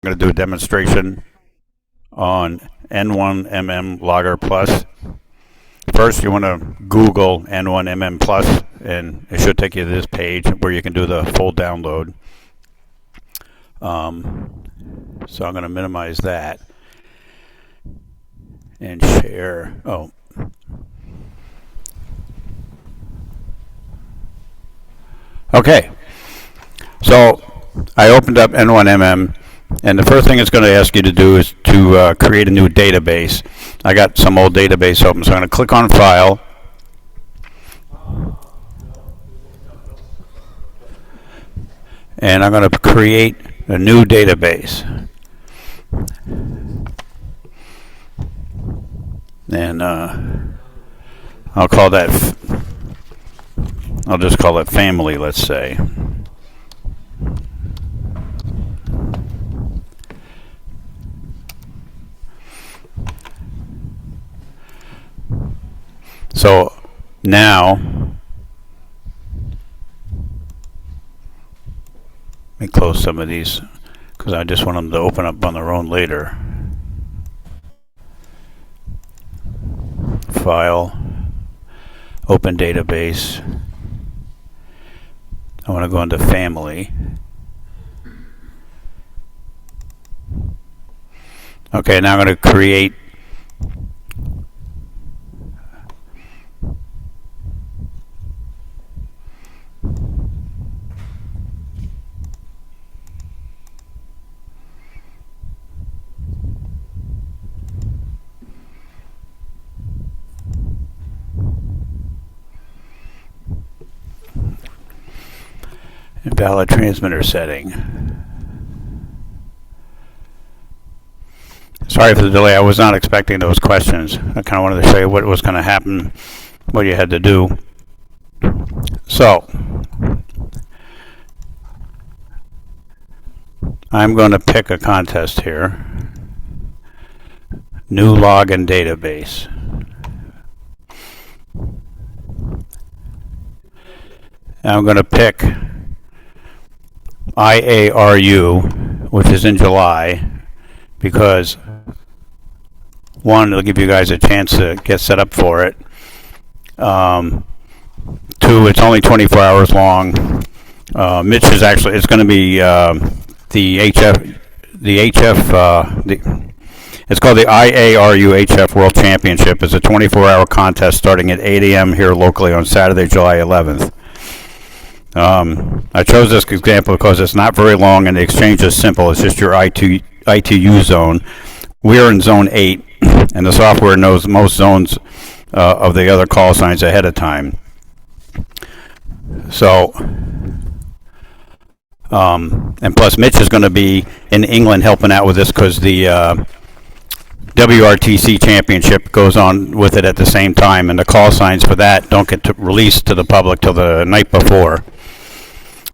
I'm going to do a demonstration on N1MM Logger Plus. First, you want to Google N1MM Plus, and it should take you to this page where you can do the full download. So I'm going to minimize that and share. Oh. Okay. So I opened up N1MM. And the first thing it's going to ask you to do is to create a new database. I got some old database open, so I'm going to click on File. And I'm going to create a new database. And I'll just call it Family, let's say. So now, let me close some of these because I just want them to open up on their own later. File, open database. I want to go into Family. Okay, now I'm going to create invalid transmitter setting. Sorry for the delay. I was not expecting those questions. I kind of wanted to show you what was going to happen, what you had to do. So, I'm going to pick a contest here. New login database. I'm going to pick IARU, which is in July, because one, it'll give you guys a chance to get set up for it. Two, it's only 24 hours long. Mitch is actually, it's going to be it's called the IARU HF World Championship. It's a 24-hour contest starting at 8 a.m. here locally on Saturday, July 11th. I chose this example because it's not very long and the exchange is simple. It's just your ITU zone. We're in zone 8, and the software knows most zones of the other call signs ahead of time. So, and plus Mitch is going to be in England helping out with this because the WRTC championship goes on with it at the same time, and the call signs for that don't get released to the public till the night before.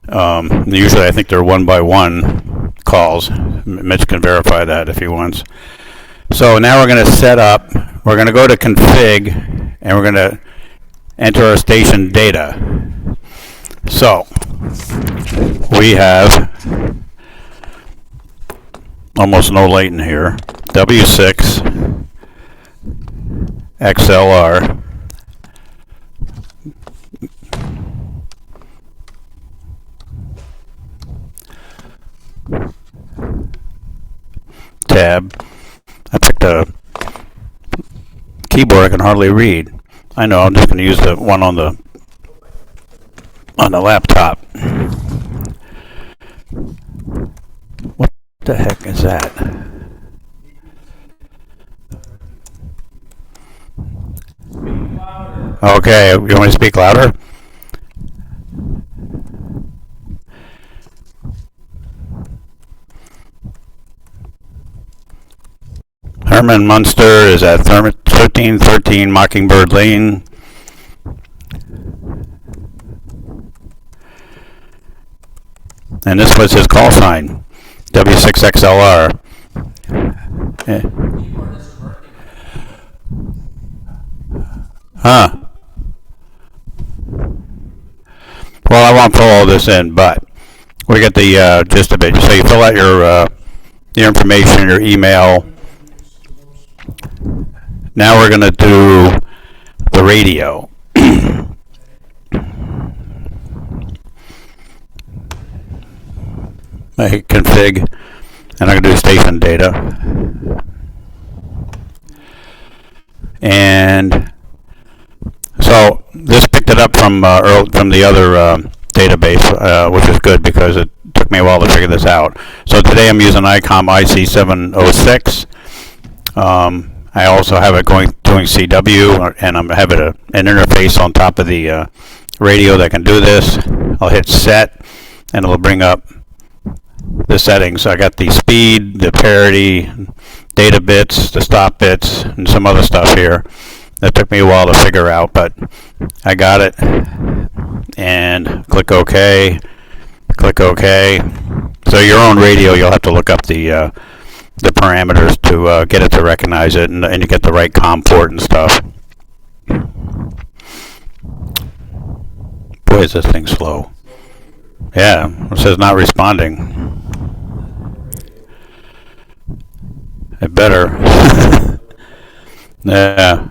Usually I think they're one-by-one calls. Mitch can verify that if he wants. So now we're going to set up, we're going to go to config, and we're going to enter our station data. So we have almost no latent here. W6 XLR tab. I picked a keyboard I can hardly read. I know, I'm just going to use the one on the laptop. What the heck is that? Okay, you want me to speak louder? Herman Munster is at 1313 Mockingbird Lane. And this was his call sign, W6XLR. Huh. Well, I won't fill all this in, but we get the gist of it. So you fill out your information, your email. Now we're going to do the radio. I hit config, and I'm going to do station data. And so this picked it up from the other database, which is good because it took me a while to figure this out. So today I'm using ICOM IC706. I also have it doing CW, and I'm having an interface on top of the radio that can do this. I'll hit set, and it'll bring up the settings. So I got the speed, the parity, data bits, the stop bits, and some other stuff here. That took me a while to figure out, but I got it. And click OK. Click OK. So your own radio, you'll have to look up the parameters to get it to recognize it, and you get the right COM port and stuff. Boy, is this thing slow. Yeah, it says not responding. It better. Yeah.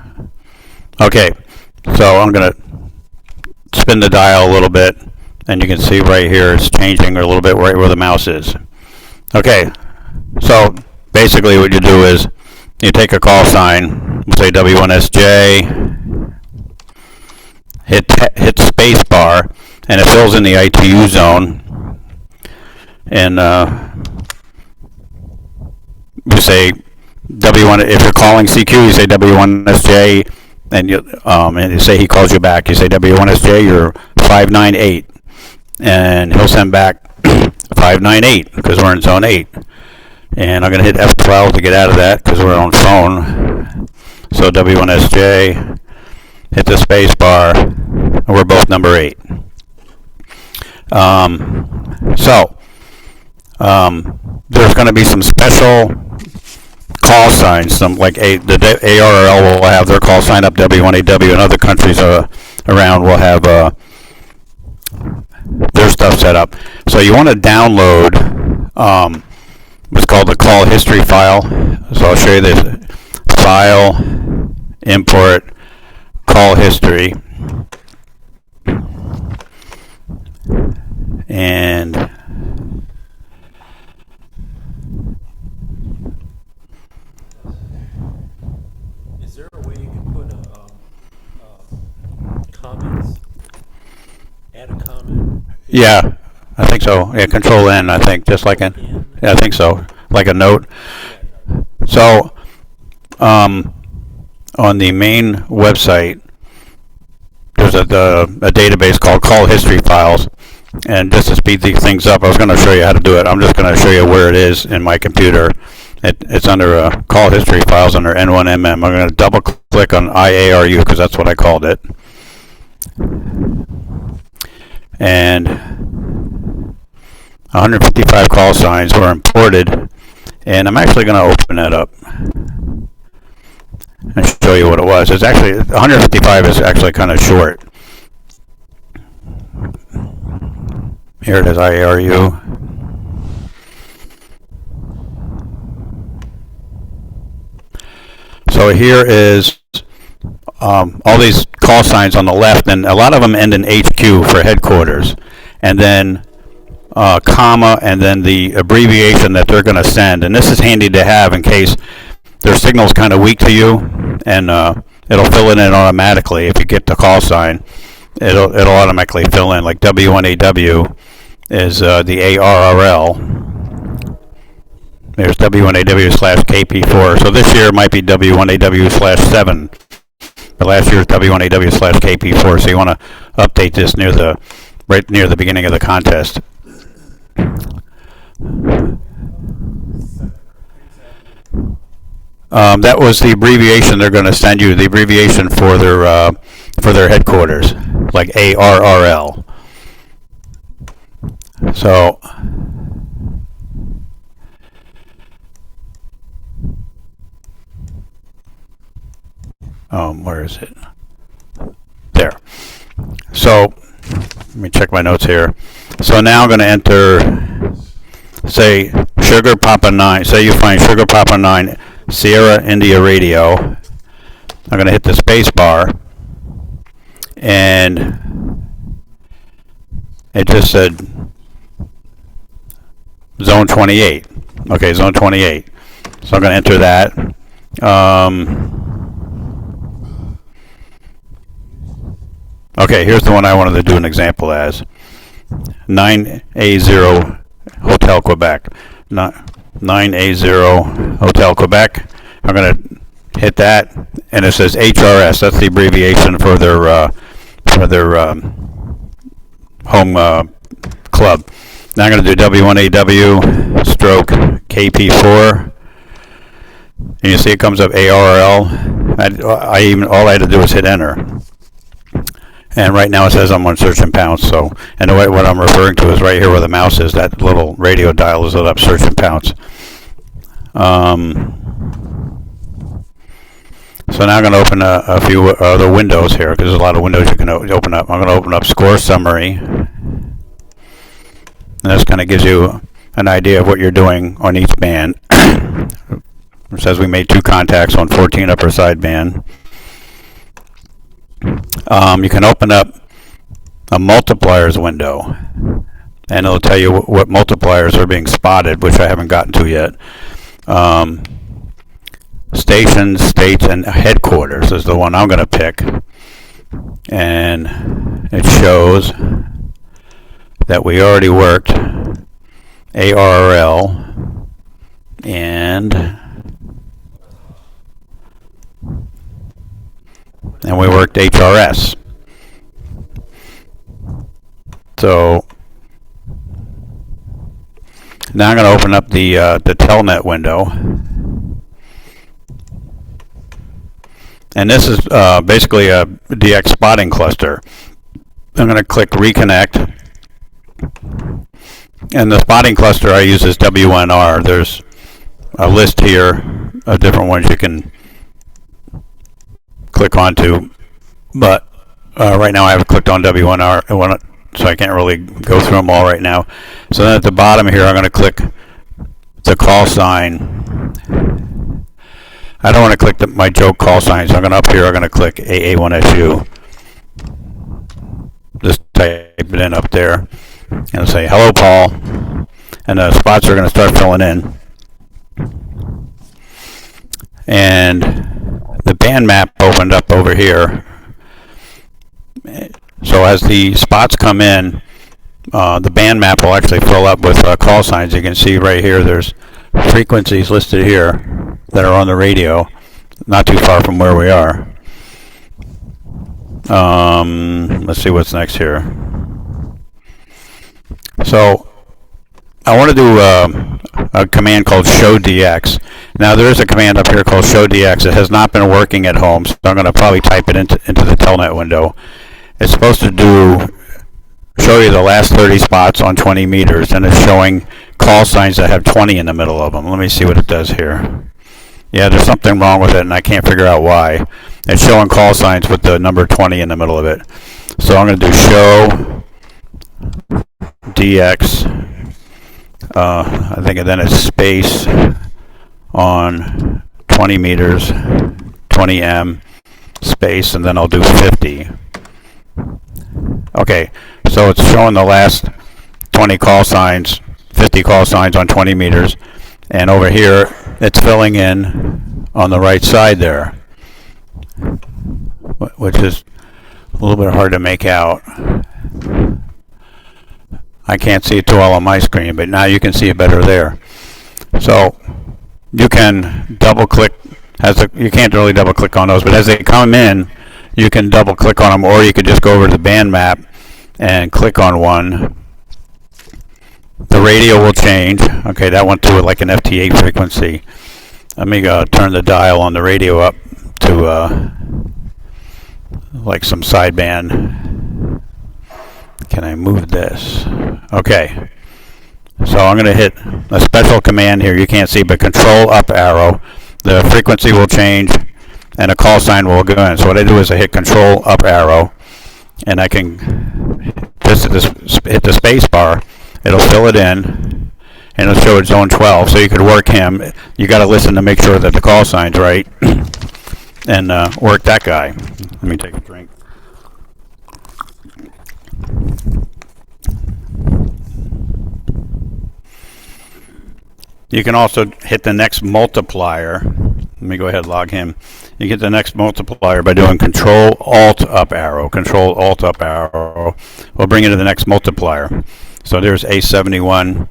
Okay, so I'm going to spin the dial a little bit, and you can see right here it's changing a little bit right where the mouse is. Okay, so basically what you do is you take a call sign, we'll say W1SJ, hit space bar, and it fills in the ITU zone, and you say W1, if you're calling CQ, you say W1SJ, and you say he calls you back, you say W1SJ, you're 598, and he'll send back 598 because we're in zone 8. And I'm going to hit F12 to get out of that because we're on phone. So W1SJ, hit the space bar, and we're both number 8. There's going to be some special call signs. Some like the ARRL will have their call sign up, W1AW, and other countries around will have their stuff set up. So you want to download what's called the call history file. So I'll show you this. File, import, call history. And is there a way you can put comments? Add a comment? yeah, I think so. Yeah, Control N, I think, just like an, yeah, I think so, like a note. So, on the main website, there's a database called Call History Files, and just to speed these things up, I was going to show you how to do it. I'm just going to show you where it is in my computer. It's under Call History Files under N1MM. I'm going to double click on IARU because that's what I called it. And 155 call signs were imported, and I'm actually going to open that up and show you what it was. It's actually 155 is actually kind of short. Here it is, IARU. So here is all these call signs on the left, and a lot of them end in HQ for headquarters, and then comma, and then the abbreviation that they're going to send. And this is handy to have in case their signal's kind of weak to you, and it'll fill it in automatically. If you get the call sign, it'll automatically fill in. Like W1AW is the ARRL. There's W1AW/KP4. So this year it might be W1AW/7. But last year was W1AW/KP4. So you want to update this right near the beginning of the contest. That was the abbreviation they're going to send you. The abbreviation for their headquarters, like ARRL. So. Where is it? There. So, let me check my notes here. So now I'm going to enter, show Sugar Papa 9. Say you find Sugar Papa 9 Sierra India Radio. I'm going to hit the space bar, and it just said zone 28. Okay, zone 28. So I'm going to enter that. Okay, here's the one I wanted to do an example as. 9A0 Hotel Quebec. 9A0 Hotel Quebec. I'm going to hit that, and it says HRS. That's the abbreviation for their home club. Now I'm going to do W1AW stroke KP4. And you see it comes up ARL. All I had to do was hit enter. And right now it says I'm on search and pounce. So, and what I'm referring to is right here where the mouse is. That little radio dial is lit up, search and pounce. So now I'm going to open a few other windows here, because there's a lot of windows you can open up. I'm going to open up score summary. And this kind of gives you an idea of what you're doing on each band. It says we made 2 contacts on 14 upper sideband. You can open up a multipliers window, and it'll tell you what multipliers are being spotted, which I haven't gotten to yet. Stations, states, and headquarters is the one I'm going to pick, and it shows that we already worked ARL and we worked HRS. So now I'm going to open up the Telnet window, and this is basically a DX spotting cluster. I'm going to click reconnect, and the spotting cluster I use is WNR. There's a list here of different ones you can click onto, but right now I have clicked on W1R, so I can't really go through them all right now. So then at the bottom here, I'm going to click the call sign. I don't want to click my joke call sign, so I'm going to up here, I'm going to click AA1SU. Just type it in up there, and it'll say, hello, Paul, and the spots are going to start filling in. And the band map opened up over here. So as the spots come in, the band map will actually fill up with call signs. You can see right here there's frequencies listed here that are on the radio, not too far from where we are. Let's see what's next here. So I want to do a command called show DX. Now there is a command up here called show DX. It has not been working at home, so I'm going to probably type it into the Telnet window. It's supposed to show you the last 30 spots on 20 meters, and it's showing call signs that have 20 in the middle of them. Let me see what it does here. Yeah, there's something wrong with it, and I can't figure out why. It's showing call signs with the number 20 in the middle of it. So I'm going to do show DX. I think then it's space on 20 meters, 20M, space, and then I'll do 50. Okay, so it's showing the last 20 call signs, 50 call signs on 20 meters, and over here it's filling in on the right side there, which is a little bit hard to make out. I can't see it too well on my screen, but now you can see it better there. So you can double click, you can't really double click on those, but as they come in, you can double click on them, or you could just go over to the band map and click on one. The radio will change. Okay, that went to like an FT8 frequency. Let me turn the dial on the radio up to like some sideband. Can I move this? Okay. So I'm going to hit a special command here. You can't see, but control up arrow. The frequency will change, and a call sign will go in. So what I do is I hit control up arrow, and I can just hit the space bar. It'll fill it in, and it'll show it's zone 12. So you could work him. You got to listen to make sure that the call sign's right, and work that guy. Let me take a drink. You can also hit the next multiplier. Let me go ahead and log him. You get the next multiplier by doing Control-Alt-Up arrow. Control-Alt-Up arrow will bring you to the next multiplier. So there's A71KK,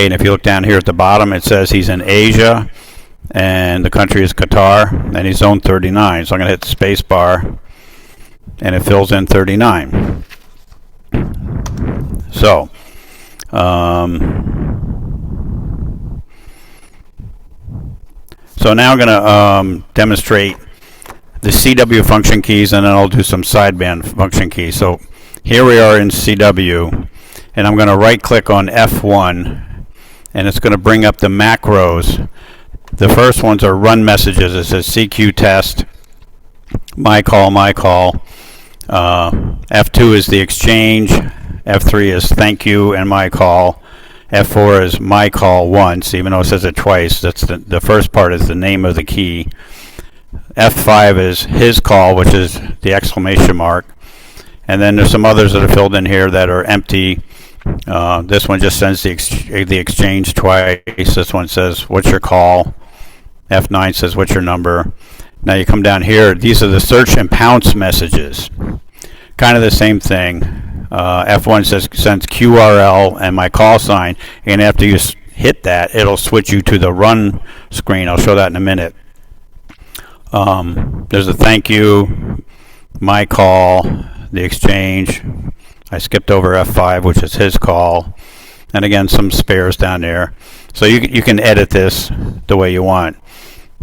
and if you look down here at the bottom, it says he's in Asia, and the country is Qatar, and he's zone 39. So I'm going to hit the space bar, and it fills in 39. So, so now I'm going to demonstrate the CW function keys, and then I'll do some sideband function keys. So here we are in CW, and I'm going to right-click on F1, and it's going to bring up the macros. The first ones are run messages. It says CQ test, my call. F2 is the exchange. F3 is thank you and my call. F4 is my call once, even though it says it twice. That's the first part is the name of the key. F5 is his call, which is the exclamation mark. And then there's some others that are filled in here that are empty. This one just sends the exchange twice. This one says, what's your call? F9 says, what's your number? Now you come down here. These are the search and pounce messages. Kind of the same thing. F1 sends QRL and my call sign, and after you hit that, it'll switch you to the run screen. I'll show that in a minute. There's a thank you, my call, the exchange. I skipped over F5, which is his call, and again some spares down there. So you can edit this the way you want,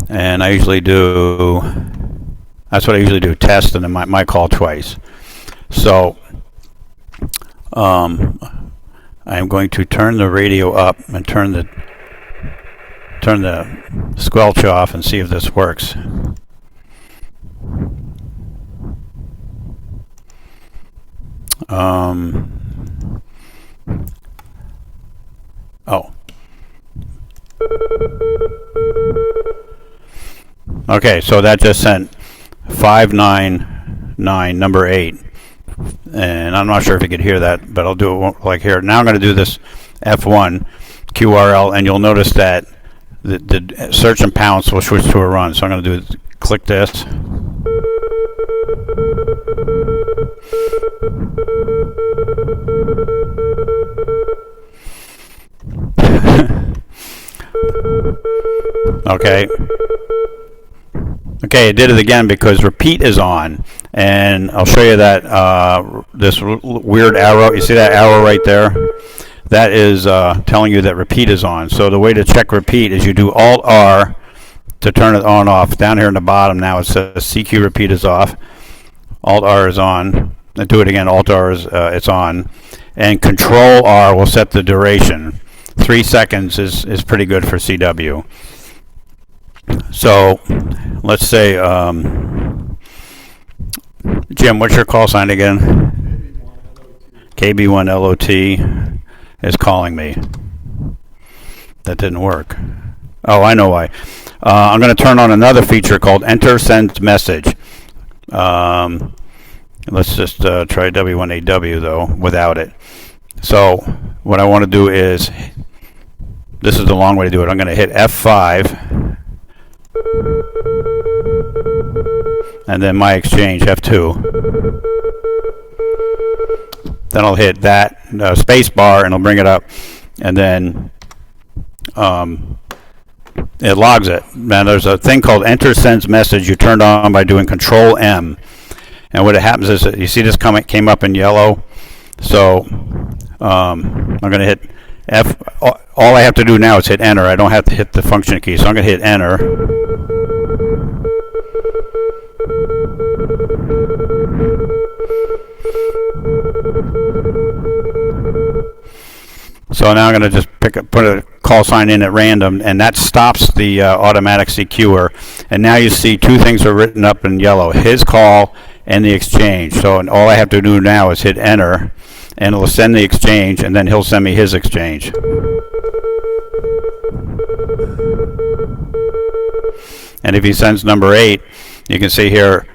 and I usually do. That's what I usually do: test and then my call twice. So I'm going to turn the radio up and turn the squelch off and see if this works. Okay, so that just sent 599, number 8. And I'm not sure if you could hear that, but I'll do it like here. Now I'm going to do this F1 QRL, and you'll notice that the search and pounce will switch to a run. So I'm going to do click this. Okay. Okay, it did it again because repeat is on, and I'll show you that this weird arrow. You see that arrow right there? That is telling you that repeat is on. So the way to check repeat is you do Alt R to turn it on off. Down here in the bottom now it says CQ repeat is off. Alt R is on. And do it again. Alt R is it's on, and Control R will set the duration. 3 seconds is pretty good for CW. So let's say, Jim, what's your call sign again? KB1LOT is calling me. That didn't work. Oh, I know why. I'm going to turn on another feature called Enter Send Message. Let's just try W1AW, though, without it. So what I want to do is, this is the long way to do it. I'm going to hit F5. And then my exchange, F2. Then I'll hit that space bar, and it'll bring it up. And then it logs it. Now there's a thing called Enter Sends Message you turned on by doing Control M. And what happens is that you see this comment came up in yellow. So I'm going to hit F. All I have to do now is hit enter. I don't have to hit the function key. So I'm going to hit enter. So now I'm going to just put a call sign in at random, and that stops the automatic CQer. And now you see two things are written up in yellow: his call and the exchange. So all I have to do now is hit enter, and it'll send the exchange, and then he'll send me his exchange. And if he sends number 8, you can see here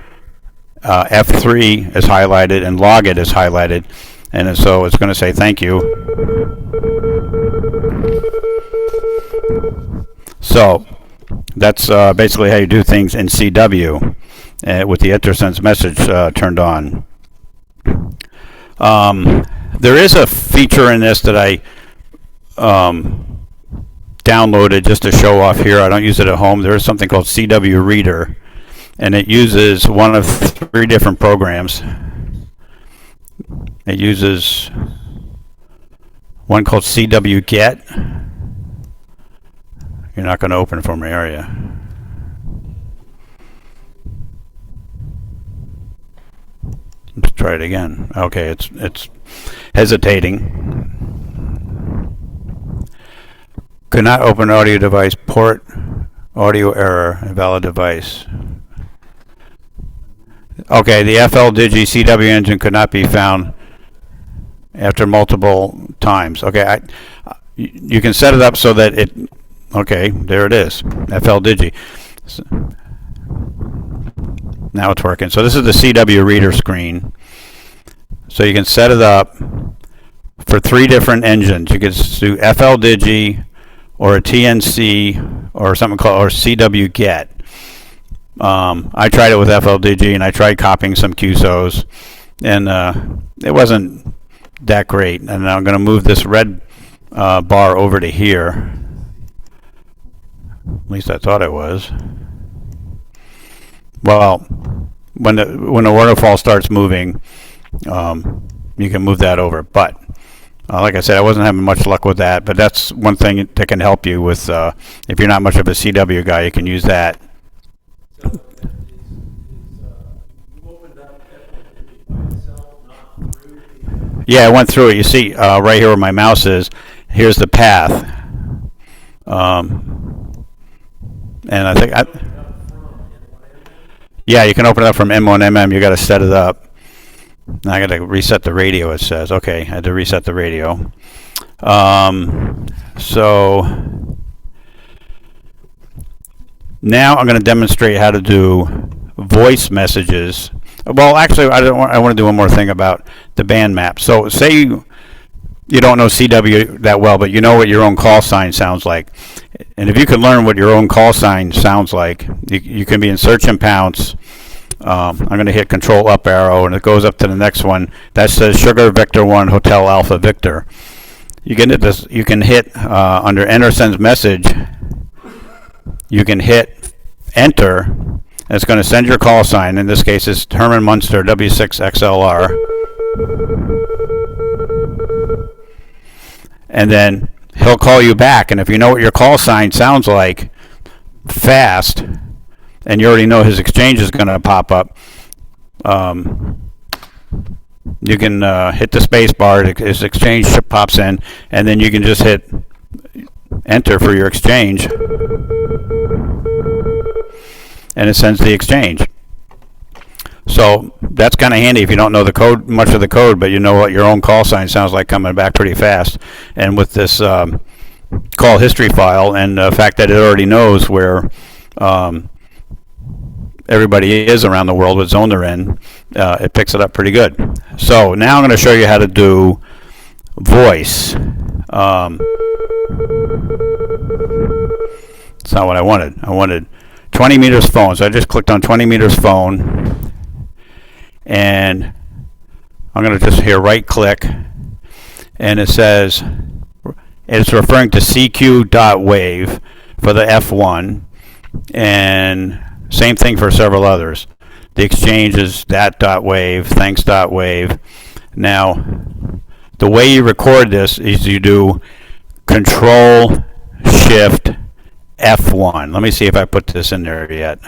F3 is highlighted and log it is highlighted, and so it's going to say thank you. So that's basically how you do things in CW with the InterSense message turned on. There is a feature in this that I downloaded just to show off here. I don't use it at home. There is something called CW Reader, and it uses one of 3 different programs. It uses one called CW Get. You're not going to open it from an area. Let's try it again. Okay, it's hesitating. Could not open audio device. Port audio error. Invalid device. Okay, the FL Digi CW engine could not be found after multiple times. Okay, you can set it up so that it. Okay, there it is. FL Digi. So, now it's working. So this is the CW reader screen. So you can set it up for 3 different engines. You can do FL Digi or a TNC or something called or CW Get. I tried it with FL Digi and I tried copying some QSOs, and it wasn't that great. And I'm going to move this red bar over to here. At least I thought it was. Well, when the waterfall starts moving, you can move that over. But like I said, I wasn't having much luck with that. But that's one thing that can help you with if you're not much of a CW guy, you can use that. So you opened up FLDG by itself, not through the... Yeah, I went through it. You see right here where my mouse is, here's the path. And I think yeah, you can open it up from N1MM. You got to set it up. Now I got to reset the radio. It says okay. I had to reset the radio. So now I'm going to demonstrate how to do voice messages. Well, actually, I want to do one more thing about the band map. So say you don't know CW that well, but you know what your own call sign sounds like. And if you can learn what your own call sign sounds like, you can be in search and pounce. I'm going to hit Control up arrow, and it goes up to the next one. That says Sugar Victor 1 Hotel Alpha Victor. You can hit this. You can hit under Enter Sends Message. You can hit Enter, and it's going to send your call sign. In this case, it's Herman Munster W6XLR. And then he'll call you back, and if you know what your call sign sounds like fast, and you already know his exchange is going to pop up, you can hit the space bar, his exchange pops in, and then you can just hit enter for your exchange, and it sends the exchange. So that's kind of handy if you don't know the code, much of the code, but you know what your own call sign sounds like coming back pretty fast. And with this call history file and the fact that it already knows where everybody is around the world, what zone they're in, it picks it up pretty good. So now I'm going to show you how to do voice. It's not what I wanted. I wanted 20 meters phone. So I just clicked on 20 meters phone. And I'm going to just here right click, and it says it's referring to CQ.wave for the F1, and same thing for several others. The exchange is that.wave, thanks.wave. Now, the way you record this is you do Control Shift F1. Let me see if I put this in there yet.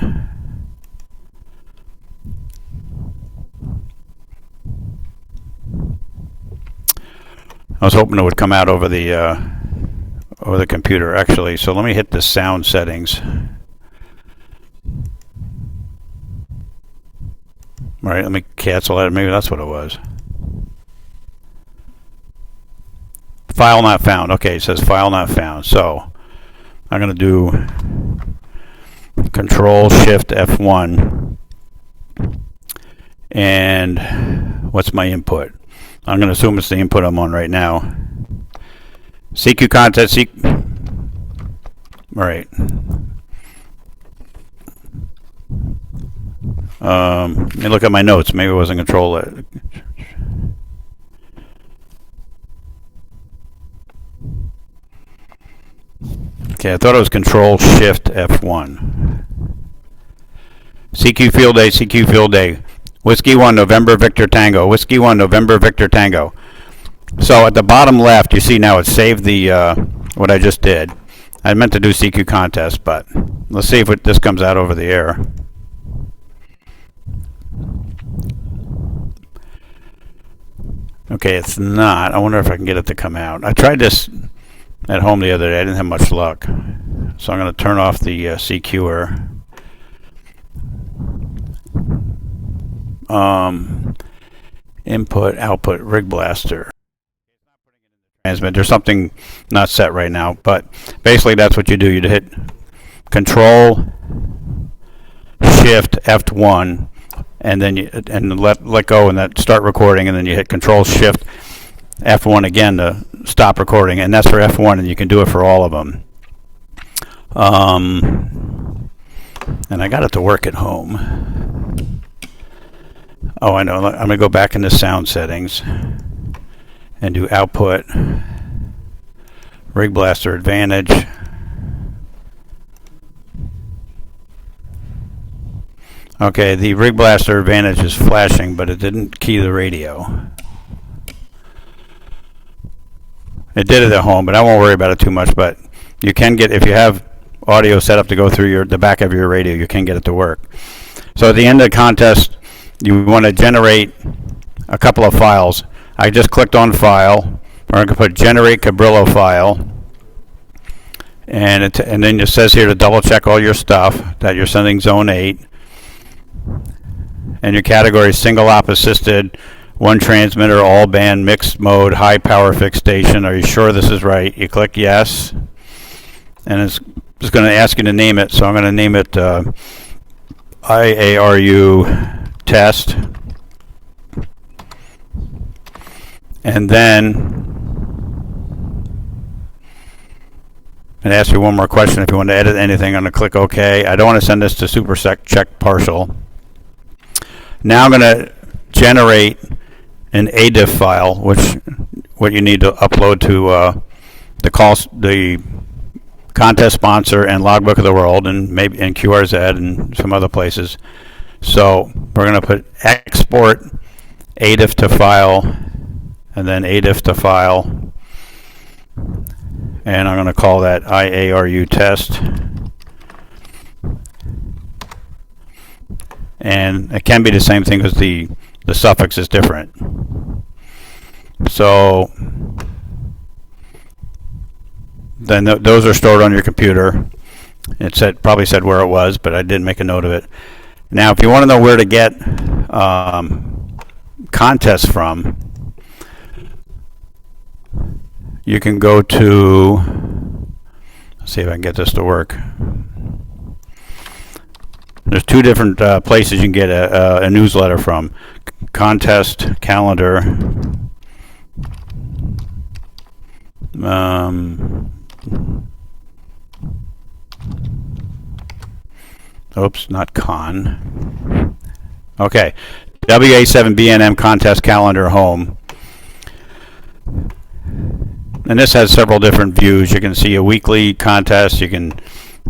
I was hoping it would come out over the computer, actually. So let me hit the sound settings. All right, let me cancel that. Maybe that's what it was. File not found. Okay, it says file not found. So I'm going to do Control Shift F1. And what's my input? I'm going to assume it's the input I'm on right now. CQ content, all right. Let me look at my notes. Maybe it wasn't Control. Okay, I thought it was Control Shift F1. CQ field A, CQ field A. Whiskey 1, November, Victor, Tango. Whiskey 1, November, Victor, Tango. So at the bottom left, you see now it saved the what I just did. I meant to do CQ contest, but let's see if this comes out over the air. Okay, it's not. I wonder if I can get it to come out. I tried this at home the other day. I didn't have much luck. So I'm going to turn off the CQer. Input, output, rig blaster. Transmit. There's something not set right now, but basically that's what you do. You hit Control Shift F1, and then you let go and that start recording, and then you hit Control Shift F1 again to stop recording, and that's for F1, and you can do it for all of them. And I got it to work at home. Oh, I know. I'm going to go back into sound settings and do output, rig blaster advantage. Okay, the rig blaster advantage is flashing, but it didn't key the radio. It did it at home, but I won't worry about it too much. But you can get, if you have audio set up to go through the back of your radio, you can get it to work. So at the end of the contest, you want to generate a couple of files. I just clicked on File. We're going to put Generate Cabrillo File. And then it says here to double check all your stuff, that you're sending Zone 8. And your category is single op assisted, one transmitter, all band, mixed mode, high power fixed station. Are you sure this is right? You click yes. And it's just going to ask you to name it. So I'm going to name it IARU test. And then and ask you one more question. If you want to edit anything, I'm going to click OK. I don't want to send this to Super Check Partial. Now I'm going to generate an ADIF file, what you need to upload to the contest sponsor and Logbook of the World, and maybe in QRZ and some other places. So we're going to put export ADIF to file, and then ADIF to file, and I'm going to call that IARU test. And it can be the same thing, because the suffix is different. So then those are stored on your computer. It probably said where it was, but I didn't make a note of it. Now, if you want to know where to get contests from, you can go to, let's see if I can get this to work. There's two different places you can get a newsletter from. Contest calendar. Oops, not con. Okay, WA7BNM contest calendar home. And this has several different views. You can see a weekly contest. You can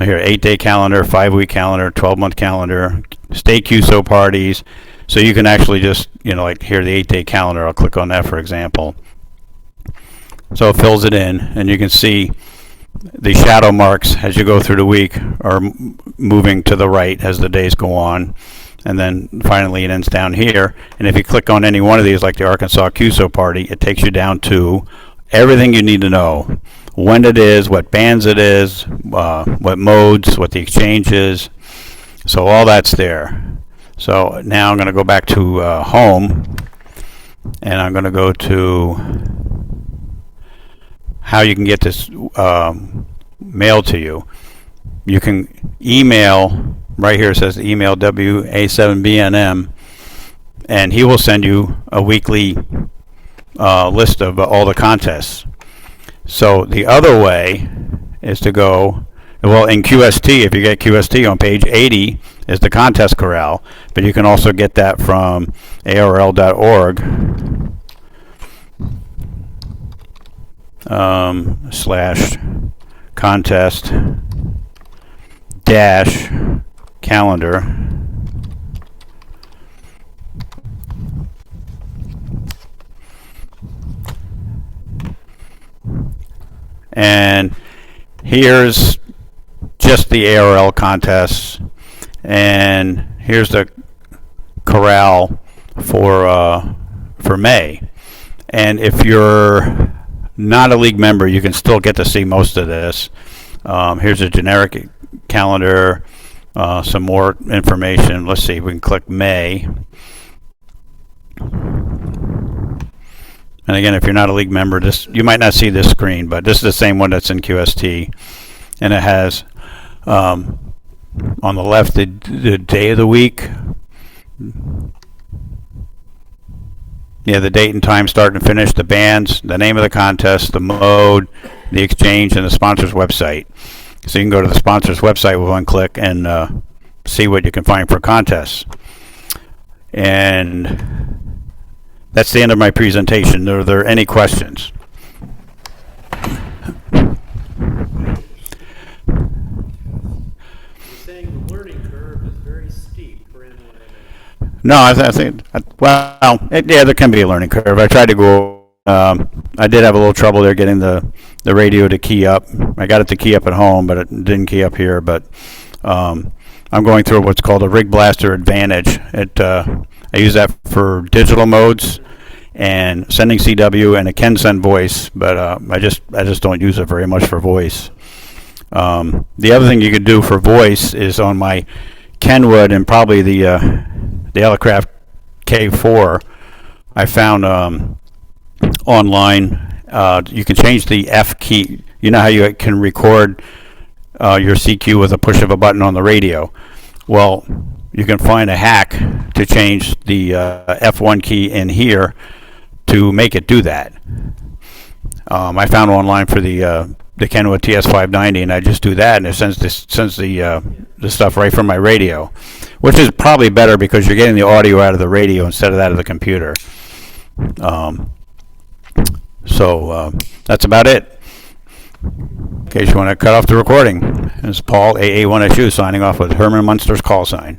here 8-day calendar, 5-week calendar, 12-month calendar, state QSO parties. So you can actually just, like here, the 8-day calendar. I'll click on that, for example. So it fills it in, and you can see the shadow marks as you go through the week are moving to the right as the days go on. And then finally it ends down here. And if you click on any one of these, like the Arkansas QSO party, it takes you down to everything you need to know. When it is, what bands it is, what modes, what the exchange is. So all that's there. So now I'm going to go back to home, and I'm going to go to how you can get this mailed to you. You can email, right here it says email WA7BNM, and he will send you a weekly list of all the contests. So the other way is to go, well, in QST, if you get QST on page 80 is the contest corral, but you can also get that from arl.org / contest - calendar. And here's just the ARL contests, and here's the corral for May. And if you're not a league member, you can still get to see most of this. Here's a generic calendar, some more information. Let's see, we can click May. And again, if you're not a league member, you might not see this screen, but this is the same one that's in QST. And it has on the left the day of the week. Yeah, the date and time, start and finish, the bands, the name of the contest, the mode, the exchange, and the sponsor's website. So you can go to the sponsor's website with one click and see what you can find for contests. And that's the end of my presentation. Are there any questions? You're saying the learning curve is very steep for N1MM. No, I think, well, yeah, there can be a learning curve. I tried to go, I did have a little trouble there getting the radio to key up. I got it to key up at home, but it didn't key up here. But I'm going through what's called a Rig Blaster Advantage. I use that for digital modes and sending CW, and it can send voice, but I just don't use it very much for voice. The other thing you could do for voice is on my Kenwood and probably the Elecraft K4, I found online you can change the F key. You know how you can record your CQ with a push of a button on the radio? Well, you can find a hack to change the F1 key in here to make it do that. I found online for the Kenwood TS590, and I just do that, and it sends the stuff right from my radio, which is probably better because you're getting the audio out of the radio instead of that of the computer. So that's about it. In case you want to cut off the recording, this is Paul, AA1SU, signing off with Herman Munster's call sign.